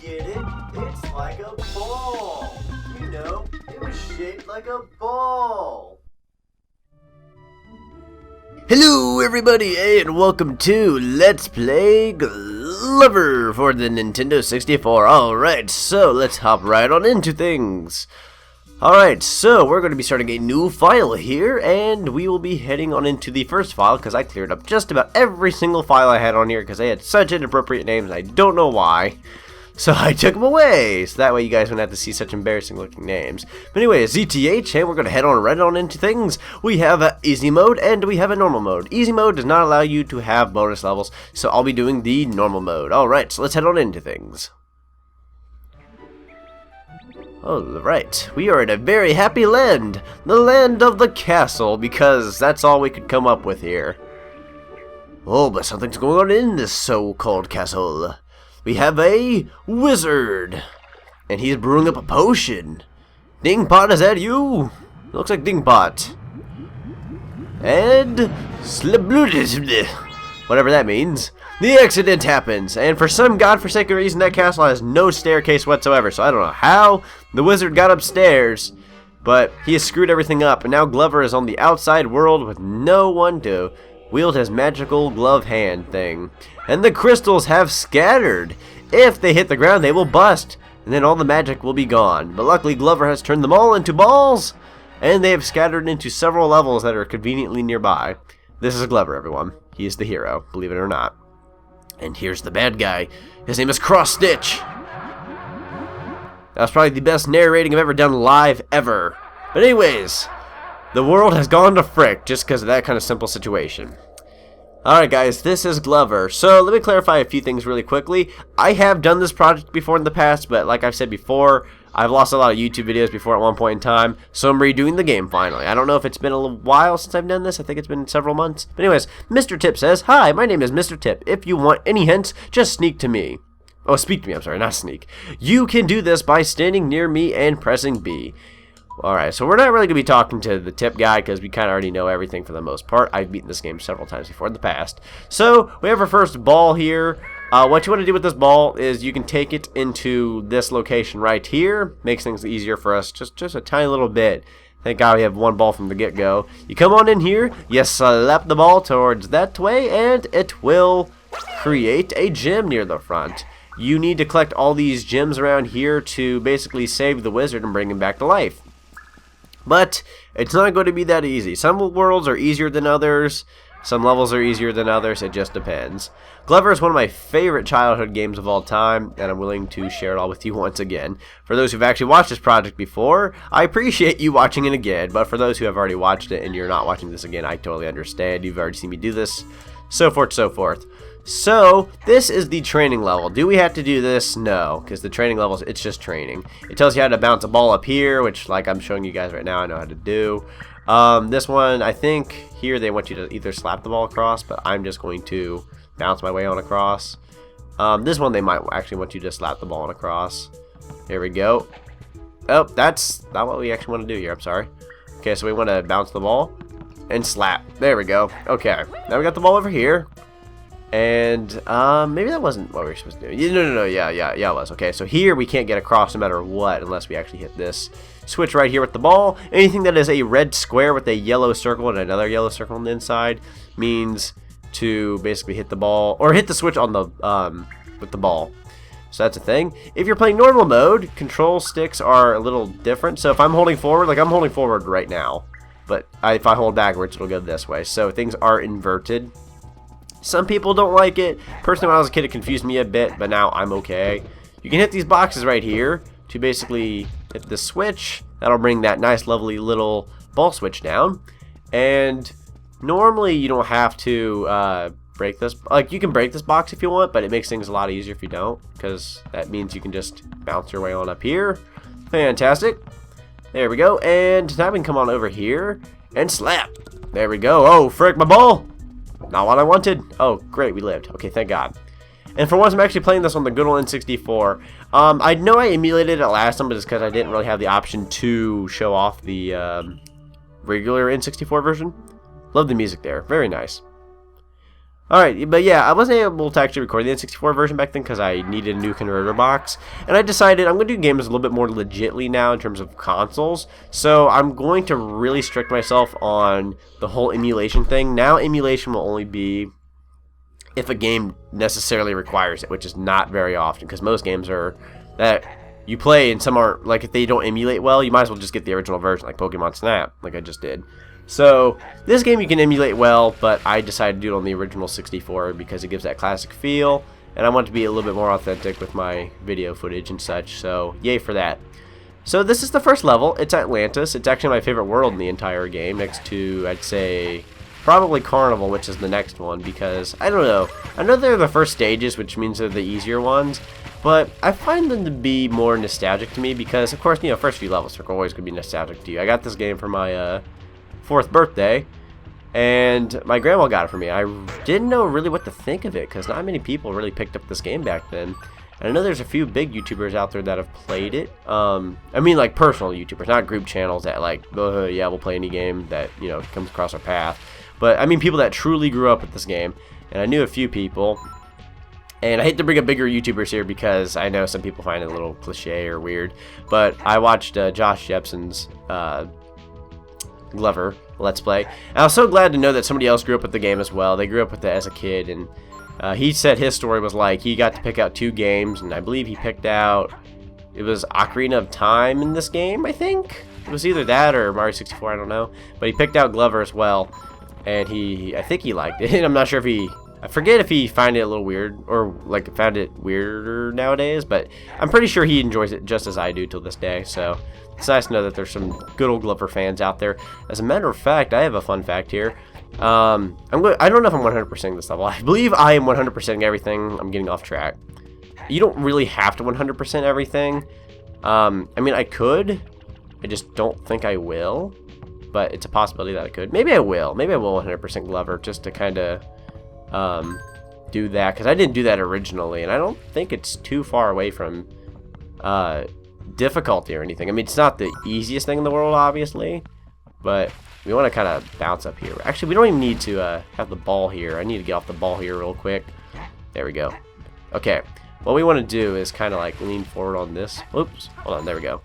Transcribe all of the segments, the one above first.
get it? It's like a ball. You know, it was shaped like a ball. Hello everybody and welcome to Let's Play Glover for the Nintendo 64. Alright, so let's hop right on into things. Alright, so we're going to be starting a new file here, and we will be heading on into the first file because I cleared up just about every single file I had on here because they had such inappropriate names and I don't know why. So I took them away, so that way you guys wouldn't have to see such embarrassing looking names. But anyway, ZTH, and we're going to head on right on into things. We have a easy mode and we have a normal mode. Easy mode does not allow you to have bonus levels, so I'll be doing the normal mode. Alright, so let's head on into things. Alright, we are in a very happy land. The land of the castle, because that's all we could come up with here. Oh, but something's going on in this so-called castle. We have a wizard, and he's brewing up a potion. Dingpot, is that you? Looks like Dingpot. And whatever that means. The accident happens, and for some godforsaken reason that castle has no staircase whatsoever, so I don't know how the wizard got upstairs, but he has screwed everything up, and now Glover is on the outside world with no one to wield his magical glove hand thing. And the crystals have scattered. If they hit the ground, they will bust, and then all the magic will be gone. But luckily, Glover has turned them all into balls, and they have scattered into several levels that are conveniently nearby. This is Glover, everyone. He is the hero, believe it or not. And here's the bad guy. His name is Cross Stitch. That was probably the best narrating I've ever done live ever. But anyways, the world has gone to frick just because of that kind of simple situation. Alright guys, this is Glover. So let me clarify a few things really quickly. I have done this project before in the past, but like I've said before, I've lost a lot of YouTube videos before at one point in time, so I'm redoing the game finally. I don't know if it's been a little while since I've done this. I think it's been several months. But anyways, Mr. Tip says, "Hi, my name is Mr. Tip. If you want any hints, just sneak to me." Oh, speak to me, I'm sorry, not sneak. You can do this by standing near me and pressing B. Alright, so we're not really going to be talking to the tip guy because we kind of already know everything for the most part. I've beaten this game several times before in the past. So, we have our first ball here. What you want to do with this ball is you can take it into this location right here. Makes things easier for us just a tiny little bit. Thank God we have one ball from the get-go. You come on in here, you slap the ball towards that way, and it will create a gem near the front. You need to collect all these gems around here to basically save the wizard and bring him back to life. But it's not going to be that easy. Some worlds are easier than others. Some levels are easier than others. It just depends. Glover is one of my favorite childhood games of all time, and I'm willing to share it all with you once again. For those who've actually watched this project before, I appreciate you watching it again. But for those who have already watched it and you're not watching this again, I totally understand. You've already seen me do this. So forth, so forth. So, this is the training level. Do we have to do this? No, because the training levels, it's just training. It tells you how to bounce a ball up here, which, like I'm showing you guys right now, I know how to do. This one, I think here they want you to either slap the ball across, but I'm just going to bounce my way on across. This one, they might actually want you to slap the ball on across. Here we go. Oh, that's not what we actually want to do here. I'm sorry. Okay, so we want to bounce the ball and slap. There we go. Okay, now we got the ball over here. And, maybe that wasn't what we were supposed to do. No, yeah, it was. Okay, so here we can't get across no matter what unless we actually hit this switch right here with the ball. Anything that is a red square with a yellow circle and another yellow circle on the inside means to basically hit the ball, or hit the switch on the, with the ball. So that's a thing. If you're playing normal mode, control sticks are a little different. So if I'm holding forward, like I'm holding forward right now, but if I hold backwards, it'll go this way. So things are inverted. Some people don't like it. Personally, when I was a kid, it confused me a bit, but now I'm okay. You can hit these boxes right here to basically hit the switch. That'll bring that nice, lovely little ball switch down. And normally, you don't have to break this. Like, you can break this box if you want, but it makes things a lot easier if you don't, because that means you can just bounce your way on up here. Fantastic. There we go. And now we can come on over here and slap. There we go. Oh, frick, my ball. Not what I wanted. Oh, great, we lived. Okay, thank God. And for once, I'm actually playing this on the good old N64. I know I emulated it last time, but it's because I didn't really have the option to show off the regular N64 version. Love the music there. Very nice. Alright, but yeah, I wasn't able to actually record the N64 version back then because I needed a new converter box. And I decided I'm going to do games a little bit more legitly now in terms of consoles. So I'm going to really restrict myself on the whole emulation thing. Now emulation will only be if a game necessarily requires it, which is not very often because most games are that you play and some aren't, like if they don't emulate well, you might as well just get the original version like Pokemon Snap, like I just did. So, this game you can emulate well, but I decided to do it on the original 64 because it gives that classic feel, and I want to be a little bit more authentic with my video footage and such, so yay for that. So, this is the first level. It's Atlantis. It's actually my favorite world in the entire game, next to, I'd say, probably Carnival, which is the next one, because, I don't know. I know they're the first stages, which means they're the easier ones, but I find them to be more nostalgic to me because, of course, you know, first few levels are always going to be nostalgic to you. I got this game for my, 4th birthday, and my grandma got it for me. I didn't know really what to think of it because not many people really picked up this game back then. And I know there's a few big YouTubers out there that have played it. I mean, like personal YouTubers, not group channels that like, yeah, we'll play any game that, you know, comes across our path. But I mean, people that truly grew up with this game. And I knew a few people. And I hate to bring up bigger YouTubers here because I know some people find it a little cliche or weird. But I watched Josh Jepson's Glover Let's Play. And I was so glad to know that somebody else grew up with the game as well. They grew up with it as a kid, and he said his story was like he got to pick out 2 games, and I believe he picked out, it was Ocarina of Time in this game, I think? It was either that or Mario 64, I don't know. But he picked out Glover as well, and I think he liked it. I'm not sure if I forget if he found it a little weird, or like found it weirder nowadays, but I'm pretty sure he enjoys it just as I do till this day, so it's nice to know that there's some good old Glover fans out there. As a matter of fact, I have a fun fact here. I don't know if I'm 100%ing this level. I believe I am 100%ing everything. I'm getting off track. You don't really have to 100% everything. I mean, I could. I just don't think I will. But it's a possibility that I could. Maybe I will. Maybe I will 100% Glover just to kind of do that. Because I didn't do that originally. And I don't think it's too far away from difficulty or anything. I mean, it's not the easiest thing in the world, obviously, but we want to kind of bounce up here. Actually, we don't even need to have the ball here. I need to get off the ball here real quick. There we go. Okay, what we want to do is kind of like lean forward on this. Oops, hold on, there we go.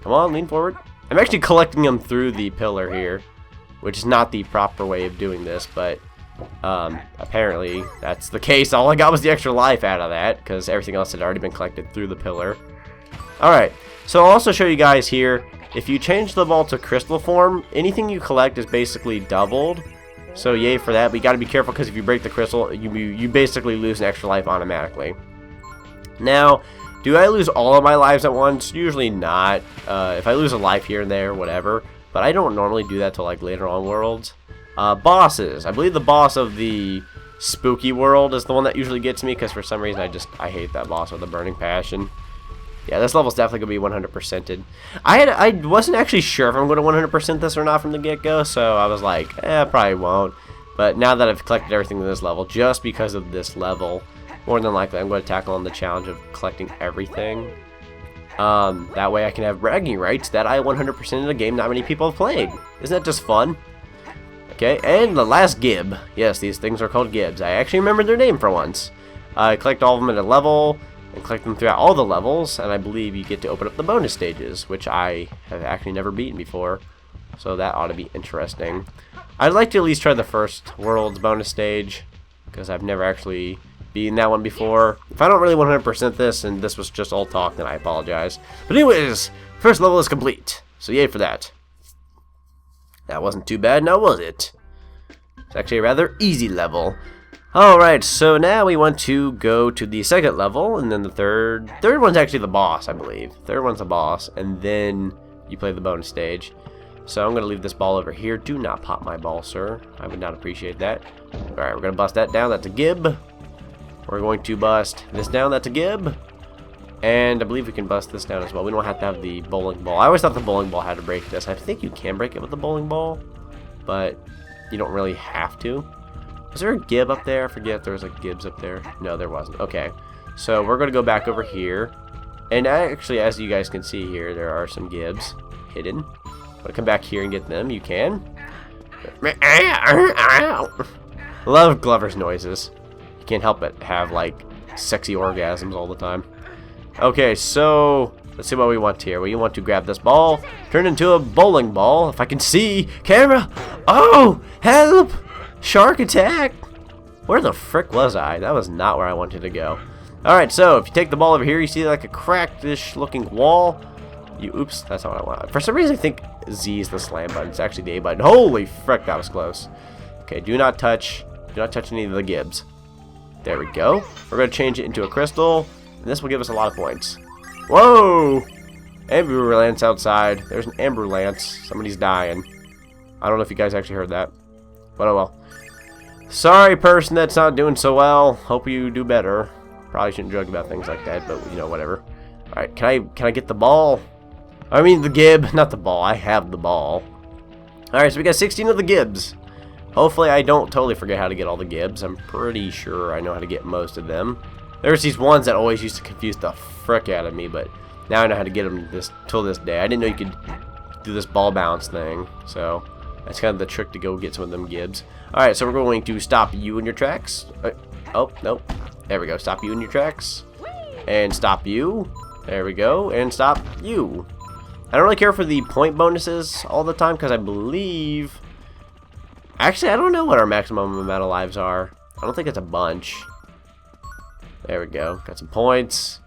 Come on, lean forward. I'm actually collecting them through the pillar here, which is not the proper way of doing this, but apparently that's the case. All I got was the extra life out of that because everything else had already been collected through the pillar. Alright, so I'll also show you guys here, if you change the ball to crystal form, anything you collect is basically doubled. So yay for that, but you gotta be careful because if you break the crystal, you basically lose an extra life automatically. Now, do I lose all of my lives at once? Usually not. If I lose a life here and there, whatever. But I don't normally do that till like later on worlds. Bosses. I believe the boss of the spooky world is the one that usually gets me because for some reason I hate that boss with a burning passion. Yeah, this level's definitely going to be 100%ed. I wasn't actually sure if I'm going to 100% this or not from the get-go, so I was like, probably won't. But now that I've collected everything in this level, just because of this level, more than likely I'm going to tackle on the challenge of collecting everything. That way I can have bragging rights that I 100%ed a game not many people have played. Isn't that just fun? Okay, and the last Gib. Yes, these things are called Gibs. I actually remembered their name for once. I collect all of them at a level, and collect them throughout all the levels, and I believe you get to open up the bonus stages, which I have actually never beaten before, so that ought to be interesting. I'd like to at least try the first world's bonus stage, because I've never actually beaten that one before. If I don't really 100% this, and this was just all talk, then I apologize. But anyways, first level is complete, so yay for that. That wasn't too bad, now was it? It's actually a rather easy level. Alright, so now we want to go to the second level, and then the third one's actually the boss, I believe. Third one's the boss, and then you play the bonus stage. So I'm going to leave this ball over here. Do not pop my ball, sir. I would not appreciate that. Alright, we're going to bust that down. That's a Gib. We're going to bust this down. That's a Gib. And I believe we can bust this down as well. We don't have to have the bowling ball. I always thought the bowling ball had to break this. I think you can break it with the bowling ball, but you don't really have to. Is there a Gib up there? I forget if there was a Gibbs up there. No, there wasn't. Okay, so we're going to go back over here. And actually, as you guys can see here, there are some Gibbs hidden. Want to come back here and get them? You can. Love Glover's noises. You can't help but have, like, sexy orgasms all the time. Okay, so let's see what we want here. We want to grab this ball, turn it into a bowling ball. If I can see. Camera! Oh! Help! Shark attack! Where the frick was I? That was not where I wanted to go. Alright, so if you take the ball over here, you see like a cracked-ish looking wall. Oops, that's not what I want. For some reason, I think Z is the slam button. It's actually the A button. Holy frick, that was close. Okay, do not touch any of the gibs. There we go. We're going to change it into a crystal, and this will give us a lot of points. Whoa! Ambulance outside. There's an ambulance. Somebody's dying. I don't know if you guys actually heard that. But oh well. Sorry, person that's not doing so well. Hope you do better. Probably shouldn't joke about things like that, but you know, whatever. Alright, can I get the ball? I mean the gib, not the ball. I have the ball. Alright, so we got 16 of the gibs. Hopefully I don't totally forget how to get all the gibs. I'm pretty sure I know how to get most of them. There's these ones that always used to confuse the frick out of me, but now I know how to get them till this day. I didn't know you could do this ball bounce thing, so that's kind of the trick to go get some of them gibs. Alright, so we're going to stop you in your tracks. Oh, nope. There we go. Stop you in your tracks. And stop you. There we go. And stop you. I don't really care for the point bonuses all the time because I believe... Actually, I don't know what our maximum amount of lives are. I don't think it's a bunch. There we go. Got some points.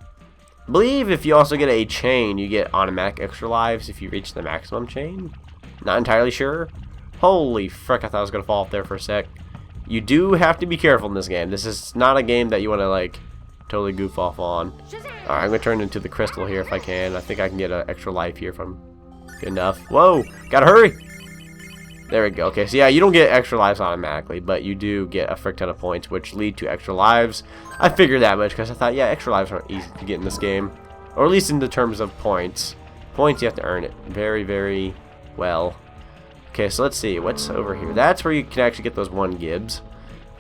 I believe if you also get a chain, you get automatic extra lives if you reach the maximum chain. Not entirely sure. Holy frick, I thought I was going to fall off there for a sec. You do have to be careful in this game. This is not a game that you want to, like, totally goof off on. Alright, I'm going to turn into the crystal here if I can. I think I can get an extra life here if I'm good enough. Whoa! Gotta hurry! There we go. Okay, so yeah, you don't get extra lives automatically, but you do get a frick ton of points, which lead to extra lives. I figured that much because I thought, yeah, extra lives aren't easy to get in this game. Or at least in the terms of points. Points, you have to earn it very, very well. Okay, so let's see. What's over here? That's where you can actually get those 1 gibs.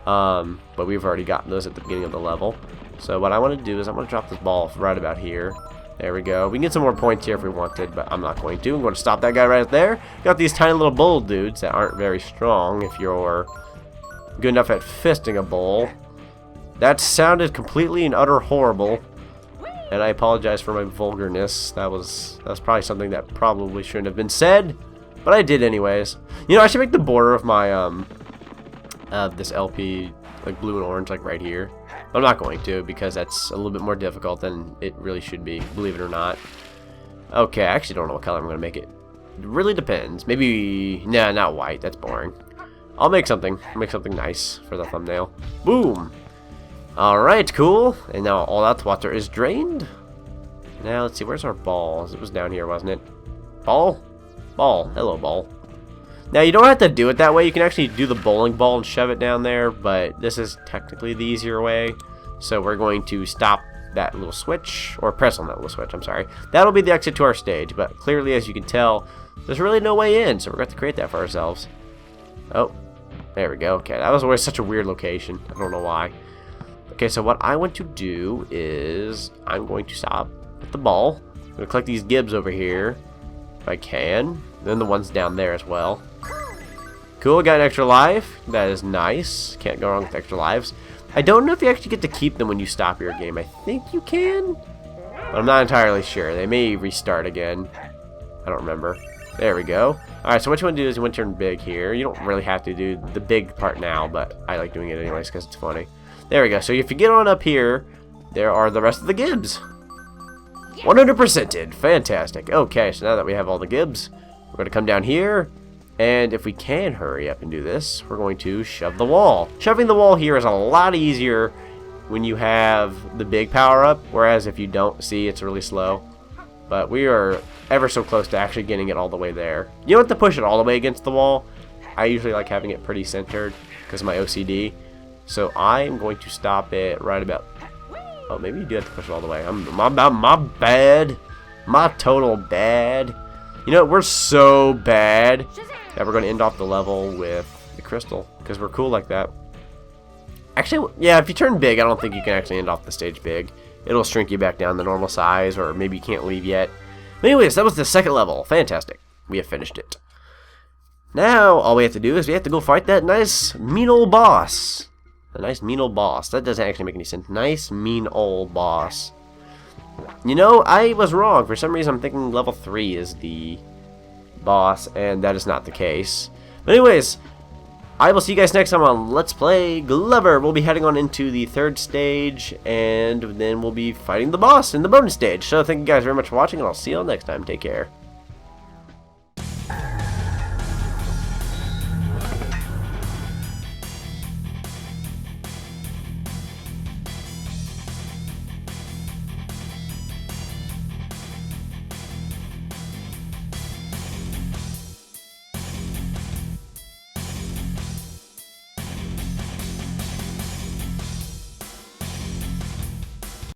But we've already gotten those at the beginning of the level. So what I want to do is I'm going to drop this ball right about here. There we go. We can get some more points here if we wanted, but I'm not going to. I'm going to stop that guy right there. Got these tiny little bull dudes that aren't very strong if you're good enough at fisting a bull. That sounded completely and utter horrible. And I apologize for my vulgarness. That was probably something that probably shouldn't have been said. But I did anyways. You know, I should make the border of my, this LP, like, blue and orange, like, right here. But I'm not going to, because that's a little bit more difficult than it really should be, believe it or not. Okay, I actually don't know what color I'm going to make it. It really depends. Maybe, nah, not white. That's boring. I'll make something nice for the thumbnail. Boom! Alright, cool. And now all that water is drained. Now, let's see, where's our balls? It was down here, wasn't it? Ball? Ball. Hello, ball. Now, you don't have to do it that way. You can actually do the bowling ball and shove it down there, but this is technically the easier way. So we're going to stop that little switch, or press on that little switch, I'm sorry. That'll be the exit to our stage, but clearly, as you can tell, there's really no way in, so we're going to have to create that for ourselves. Oh, there we go. Okay, that was always such a weird location. I don't know why. Okay, so what I want to do is I'm going to stop with the ball. I'm going to collect these gibs over here, if I can. Then the ones down there as well. Cool, got an extra life. That is nice. Can't go wrong with extra lives. I don't know if you actually get to keep them when you stop your game. I think you can, but I'm not entirely sure. They may restart again. I don't remember. There we go. Alright, so what you want to do is you want to turn big here. You don't really have to do the big part now, but I like doing it anyways because it's funny. There we go. So if you get on up here, there are the rest of the gibs. 100%ed. Fantastic. Okay, so now that we have all the gibs, we're going to come down here. And if we can hurry up and do this, we're going to shove the wall. Shoving the wall here is a lot easier when you have the big power up, whereas if you don't, see, it's really slow. But we are ever so close to actually getting it all the way there. You don't have to push it all the way against the wall. I usually like having it pretty centered because of my OCD. So I'm going to stop it right about... Oh, maybe you do have to push it all the way. My bad. My total bad. You know, we're so bad that we're going to end off the level with the crystal because we're cool like that. Actually, yeah, if you turn big, I don't think you can actually end off the stage big. It'll shrink you back down to normal size, or maybe you can't leave yet. But anyways, that was the second level. Fantastic. We have finished it. Now, all we have to do is we have to go fight that nice, mean old boss. A nice, mean old boss. That doesn't actually make any sense. Nice, mean old boss. You know, I was wrong. For some reason, I'm thinking level 3 is the boss, and that is not the case. But anyways, I will see you guys next time on Let's Play Glover. We'll be heading on into the 3rd stage, and then we'll be fighting the boss in the bonus stage. So thank you guys very much for watching, and I'll see you all next time. Take care.